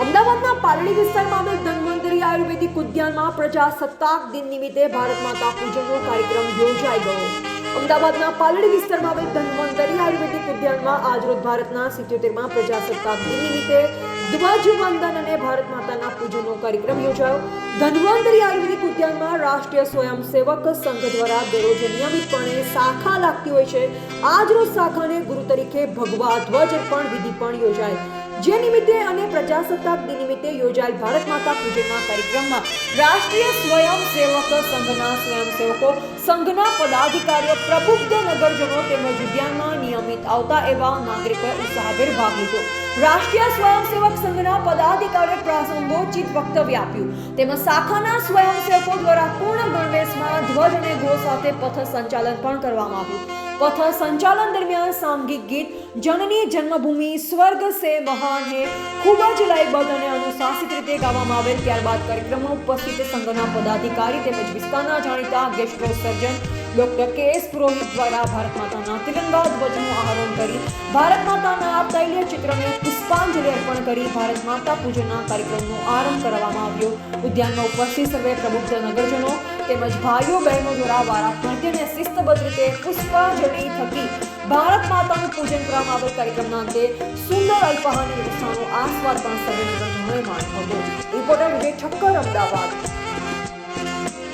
અમદાવાદના પાલડી વિસ્તારમાં આવેલ ધન્વંતરી આયુર્વેદિક ઉદ્યાનમાં પ્રજાસત્તાક દિન નિમિત્તે ભારત માતા પૂજનનો કાર્યક્રમ યોજાઈ ગયો. અમદાવાદના પાલડી વિસ્તારમાં આવેલ ધન્વંતરી આયુર્વેદિક ઉદ્યાનમાં આજરોજ ભારતના 77માં પ્રજાસત્તાક દિન નિમિત્તે ધ્વજવંદન અને ભારત માતાના પૂજનનો કાર્યક્રમ યોજાયો. ધન્વંતરી આયુર્વેદિક ઉદ્યાનમાં રાષ્ટ્રીય સ્વયંસેવક સંઘ દ્વારા દરરોજ નિયમિતપણે શાખા લાગતી હોય છે. આજરોજ શાખાને ગુરુ તરીકે ભગવા ધ્વજ અર્પણ વિધિ પણ યોજાય, જે નિમિત્તે અને પ્રજાસત્તાક દિન નિમિત્તે યોજાયેલ ભારત માતા પૂજનના કાર્યક્રમમાં રાષ્ટ્રીય સ્વયંસેવક સંઘના સ્વયંસેવકો, સંઘના પદાધિકારીઓ, પ્રબુદ્ધ નગરજનો તેમજ ઉદ્યાનમાં નિયમિત આવતા એવા નાગરિકોએ ઉત્સાહભેર ભાગ લીધો. રાષ્ટ્રીય સ્વયંસેવક સંઘના પદાધિકારીઓએ પ્રાસંગોચિત વક્તવ્ય આપ્યું. તેમજ શાખાના સ્વયંસેવકો દ્વારા પૂર્ણ ગણવેશમાં ધ્વજ અને ઘોષ સાથે પથ સંચાલન પણ કરવામાં આવ્યું. પથ સંચાલન દરમિયાન સાંગીક ગીત જનની જન્મભૂમિ સ્વર્ગ સે મહાન હે ખૂબ જ લયબદ્ધ અને અનુશાસિત રીતે ગાવામાં આવેલ. ત્યારબાદ કાર્યક્રમમાં ઉપસ્થિત સંઘના પદાધિકારી તેમજ વિસ્તારના જાણીતા ગેસ્ટ્રો સર્જન ડોક્ટર કે.એસ. પુરોહિત દ્વારા ભારત માતાના તિરંગા ધ્વજનું આરોહણ કરી ભારત માતાના તૈલ્ય ચિત્રને પુષ્પાંજલિ અર્પણ કરી ભારત માતા પૂજનના કાર્યક્રમનો આરંભ કરવામાં આવ્યો. ઉદ્યાનમાં ઉપસ્થિત સર્વે પ્રબુદ્ધ નગરજનો તેમજ ભાઈઓ બહેનો દ્વારા વારાફરતી અને શિસ્તબદ્ધ રીતે પુષ્પાંજલિ થકી ભારત માતાનું પૂજન કરવામાં આવેલ. કાર્યક્રમના અંતે સુંદર અલ્પાહારની વ્યવસ્થાનો આસ્વાદ પણ સર્વે નગરજનોએ માણ્યો હતો. રિપોર્ટર વિજય ઠક્કર, અમદાવાદ.